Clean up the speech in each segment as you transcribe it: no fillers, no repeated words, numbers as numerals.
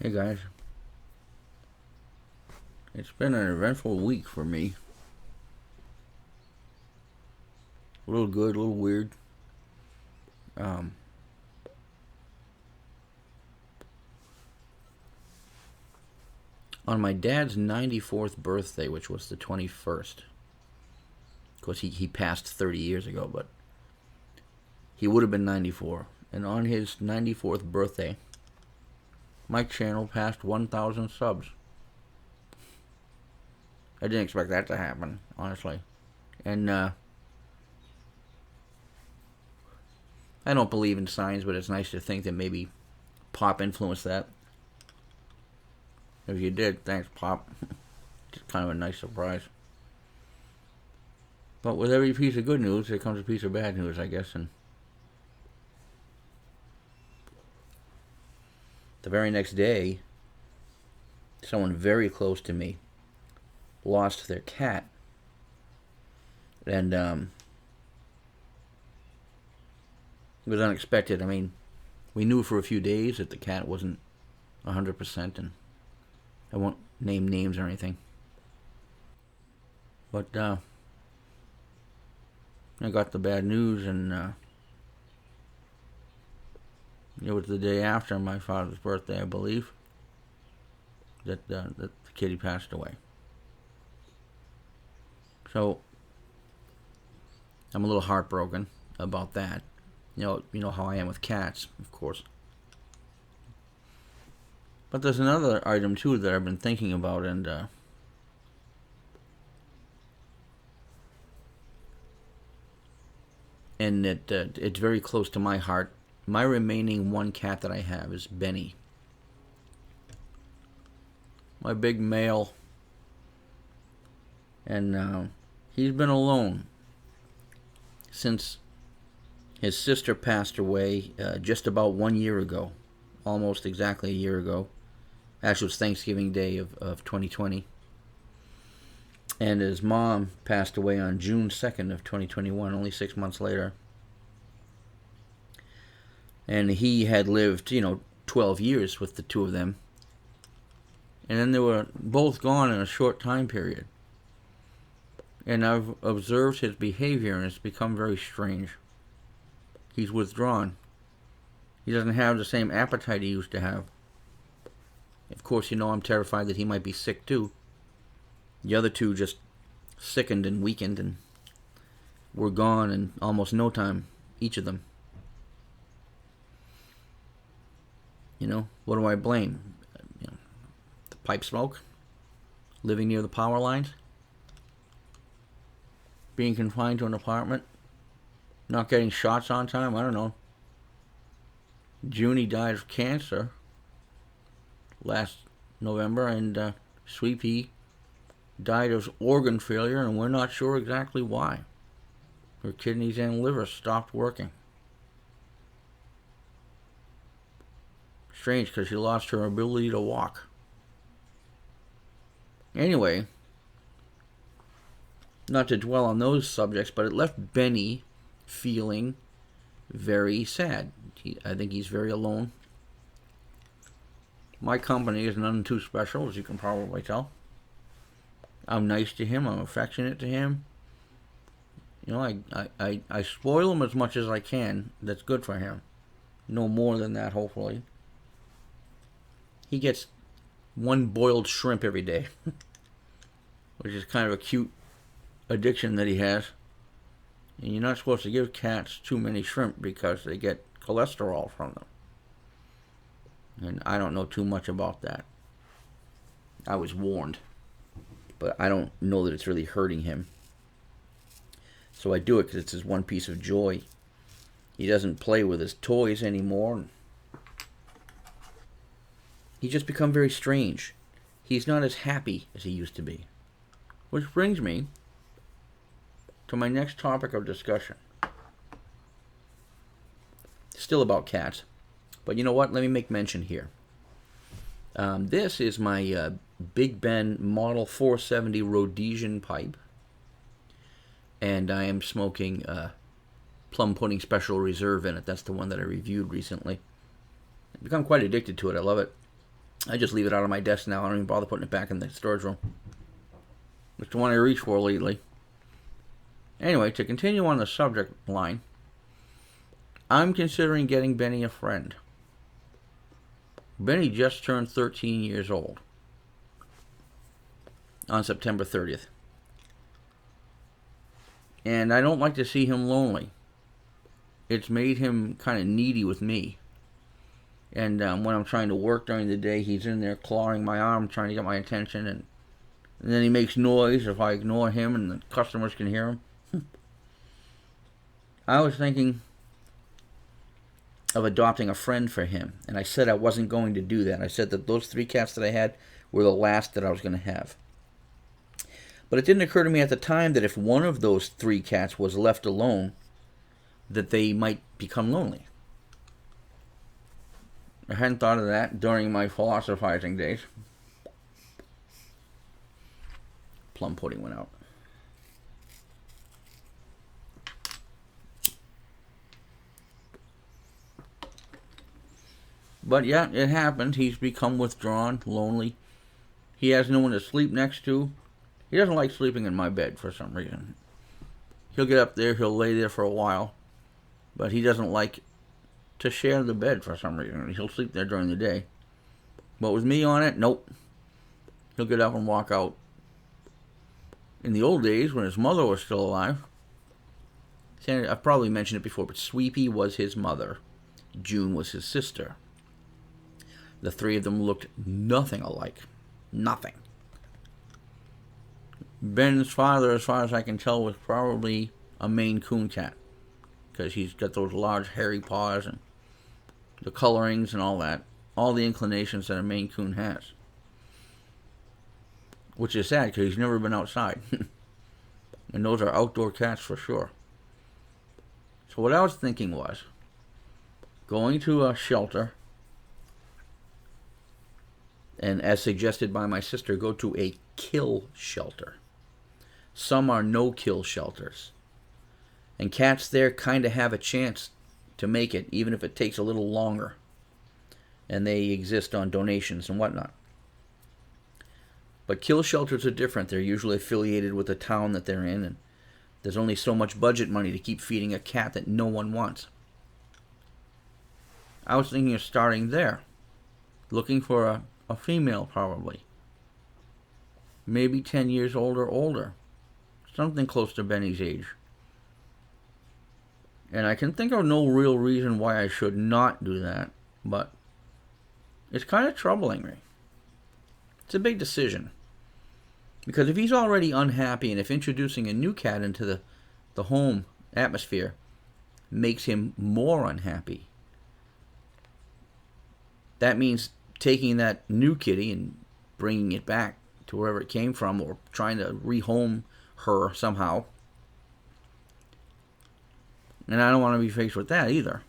Hey guys, it's been an eventful week for me. A little good, a little weird. Um, on my dad's 94th birthday, which was the 21st, of course he passed 30 years ago, but he would have been 94. And on his 94th birthday, my channel passed 1,000 subs. I didn't expect that to happen, honestly. And I don't believe in signs, but it's nice to think that maybe Pop influenced that. If you did, thanks, Pop. Just kind of a nice surprise. But with every piece of good news, there comes a piece of bad news, I guess. And the very next day, someone very close to me lost their cat. And it was unexpected. I mean, we knew for a few days that the cat wasn't 100%, and I won't name names or anything. But I got the bad news, and it was the day after my father's birthday, I believe, that the kitty passed away. So I'm a little heartbroken about that. You know how I am with cats, of course. But there's another item too that I've been thinking about, and it's very close to my heart. My remaining one cat that I have is Benny, my big male, and he's been alone since his sister passed away just about 1 year ago, almost exactly a year ago. Actually, it was Thanksgiving Day of 2020. And his mom passed away on June 2nd of 2021, only 6 months later. And he had lived, 12 years with the two of them. And then they were both gone in a short time period. And I've observed his behavior, and it's become very strange. He's withdrawn. He doesn't have the same appetite he used to have. Of course, I'm terrified that he might be sick too. The other two just sickened and weakened and were gone in almost no time, each of them. What do I blame? The pipe smoke? Living near the power lines? Being confined to an apartment? Not getting shots on time? I don't know. Junie died of cancer last November, and Sweet Pea died of organ failure, and we're not sure exactly why. Her kidneys and liver stopped working. Strange, because she lost her ability to walk. Anyway, not to dwell on those subjects, but it left Benny feeling very sad. I think he's very alone. My company is none too special, as you can probably tell. I'm nice to him. I'm affectionate to him. I spoil him as much as I can. That's good for him. No more than that, hopefully. He gets one boiled shrimp every day, which is kind of a cute addiction that he has. And you're not supposed to give cats too many shrimp because they get cholesterol from them. And I don't know too much about that. I was warned. But I don't know that it's really hurting him. So I do it because it's his one piece of joy. He doesn't play with his toys anymore. He's just become very strange. He's not as happy as he used to be. Which brings me to my next topic of discussion. Still about cats. But you know what? Let me make mention here. This is my Big Ben Model 470 Rhodesian pipe. And I am smoking Plum Pudding Special Reserve in it. That's the one that I reviewed recently. I've become quite addicted to it. I love it. I just leave it out on my desk now. I don't even bother putting it back in the storage room. It's the one I reach for lately. Anyway, to continue on the subject line, I'm considering getting Benny a friend. Benny just turned 13 years old on September 30th. And I don't like to see him lonely. It's made him kind of needy with me. And when I'm trying to work during the day, he's in there clawing my arm, trying to get my attention. And then he makes noise if I ignore him and the customers can hear him. I was thinking of adopting a friend for him. And I said I wasn't going to do that. I said that those 3 cats that I had were the last that I was going to have. But it didn't occur to me at the time that if one of those 3 cats was left alone, that they might become lonely. I hadn't thought of that during my philosophizing days. Plum pudding went out. But yeah, it happened. He's become withdrawn, lonely. He has no one to sleep next to. He doesn't like sleeping in my bed for some reason. He'll get up there, he'll lay there for a while, but he doesn't like to share the bed for some reason. He'll sleep there during the day. But with me on it, nope. He'll get up and walk out. In the old days, when his mother was still alive, I've probably mentioned it before, but Sweepy was his mother. June was his sister. The 3 of them looked nothing alike. Nothing. Ben's father, as far as I can tell, was probably a Maine Coon cat, because he's got those large hairy paws and the colorings and all that, all the inclinations that a Maine Coon has. Which is sad, because he's never been outside. And those are outdoor cats for sure. So what I was thinking was going to a shelter, and as suggested by my sister, go to a kill shelter. Some are no-kill shelters. And cats there kind of have a chance to make it, even if it takes a little longer. And they exist on donations and whatnot. But kill shelters are different. They're usually affiliated with the town that they're in, and there's only so much budget money to keep feeding a cat that no one wants. I was thinking of starting there. Looking for a female, probably. Maybe 10 years old or older. Something close to Benny's age. And I can think of no real reason why I should not do that, but it's kind of troubling me. It's a big decision. Because if he's already unhappy, and if introducing a new cat into the home atmosphere makes him more unhappy, that means taking that new kitty and bringing it back to wherever it came from, or trying to rehome her somehow. And I don't want to be faced with that either.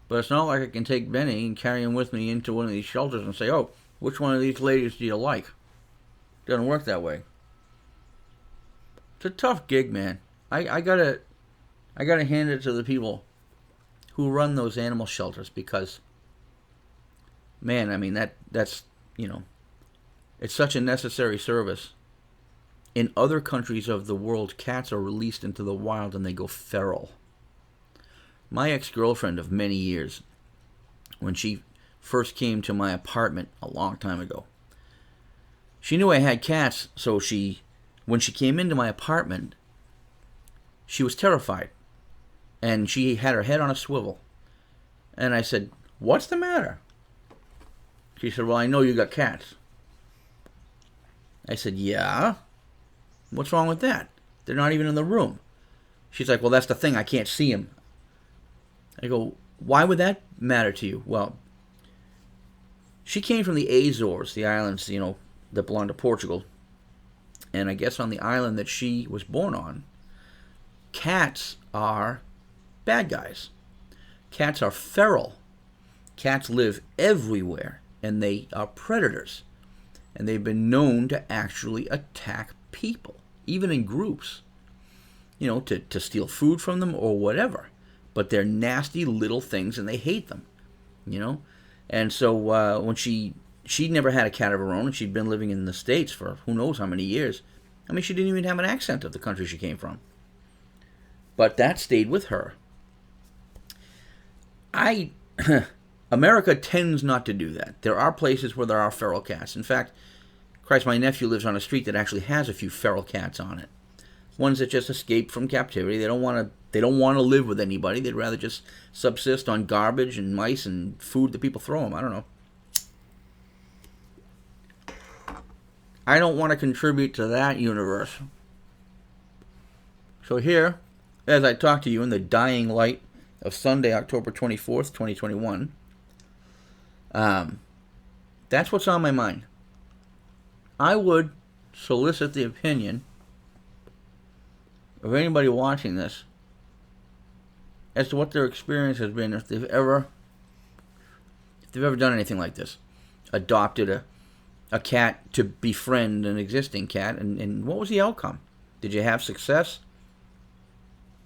But it's not like I can take Benny and carry him with me into one of these shelters and say, oh, which one of these ladies do you like? It doesn't work that way. It's a tough gig, man. I gotta hand it to the people who run those animal shelters, because, man, I mean, that's, it's such a necessary service. In other countries of the world, cats are released into the wild and they go feral. My ex-girlfriend of many years, when she first came to my apartment a long time ago, she knew I had cats, so when she came into my apartment, she was terrified. And she had her head on a swivel. And I said, "What's the matter?" She said, "Well, I know you got cats." I said, "Yeah? What's wrong with that? They're not even in the room." She's like, "Well, that's the thing. I can't see them." I go, "Why would that matter to you?" Well, she came from the Azores, the islands, that belong to Portugal. And I guess on the island that she was born on, cats are bad guys. Cats are feral. Cats live everywhere, and they are predators. And they've been known to actually attack people, even in groups, to steal food from them or whatever. But they're nasty little things, and they hate them, And so when she never had a cat of her own, and she'd been living in the States for who knows how many years. I mean, she didn't even have an accent of the country she came from. But that stayed with her. America tends not to do that. There are places where there are feral cats. In fact, Christ, my nephew lives on a street that actually has a few feral cats on it. Ones that just escaped from captivity. They don't want to live with anybody. They'd rather just subsist on garbage and mice and food that people throw them. I don't know. I don't want to contribute to that universe. So here, as I talk to you in the dying light of Sunday, October 24th, 2021, that's what's on my mind. I would solicit the opinion of anybody watching this as to what their experience has been, if they've ever done anything like this. Adopted a cat to befriend an existing cat, and what was the outcome? Did you have success?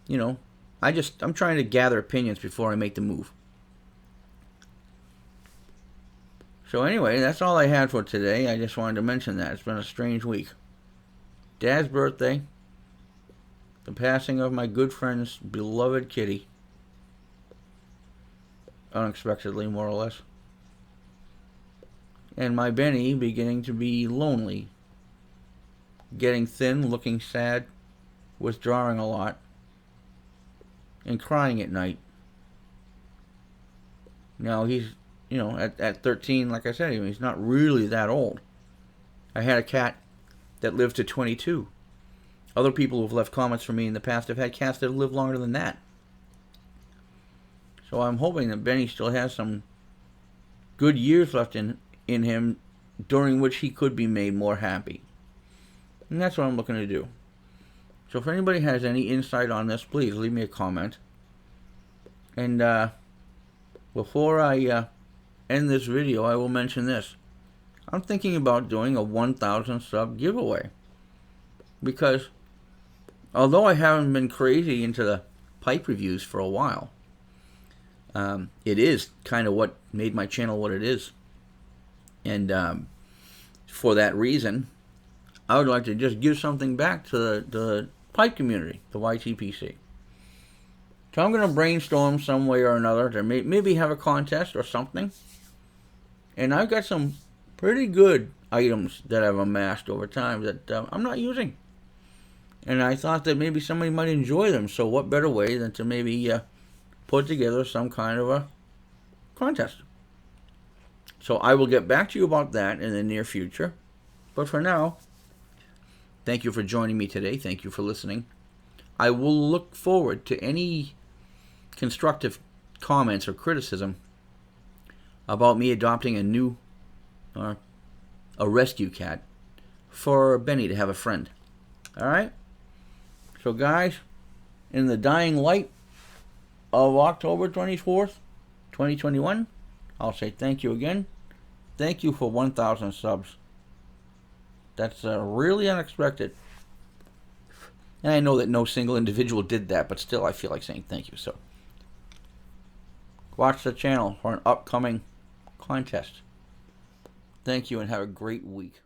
You know, I'm trying to gather opinions before I make the move. So anyway, that's all I had for today. I just wanted to mention that. It's been a strange week. Dad's birthday. The passing of my good friend's beloved kitty. Unexpectedly, more or less. And my Benny beginning to be lonely. Getting thin, looking sad, withdrawing a lot, and crying at night. Now he's, at 13, like I said, he's not really that old. I had a cat that lived to 22. Other people who've left comments for me in the past have had cats that have lived longer than that. So I'm hoping that Benny still has some good years left in him during which he could be made more happy. And that's what I'm looking to do. So if anybody has any insight on this, please leave me a comment. And before I end this video, I will mention this. I'm thinking about doing a 1,000 sub giveaway. Because although I haven't been crazy into the pipe reviews for a while, it is kind of what made my channel what it is. And for that reason, I would like to just give something back to the pipe community, the YTPC. So I'm going to brainstorm some way or another to maybe have a contest or something. And I've got some pretty good items that I've amassed over time that I'm not using. And I thought that maybe somebody might enjoy them. So what better way than to maybe put together some kind of a contest. So I will get back to you about that in the near future. But for now, thank you for joining me today. Thank you for listening. I will look forward to any constructive comments or criticism about me adopting a new a rescue cat for Benny to have a friend. All right? So guys, in the dying light of October 24th, 2021, I'll say thank you again. Thank you for 1,000 subs. That's really unexpected. And I know that no single individual did that, but still I feel like saying thank you. So watch the channel for an upcoming contest. Thank you and have a great week.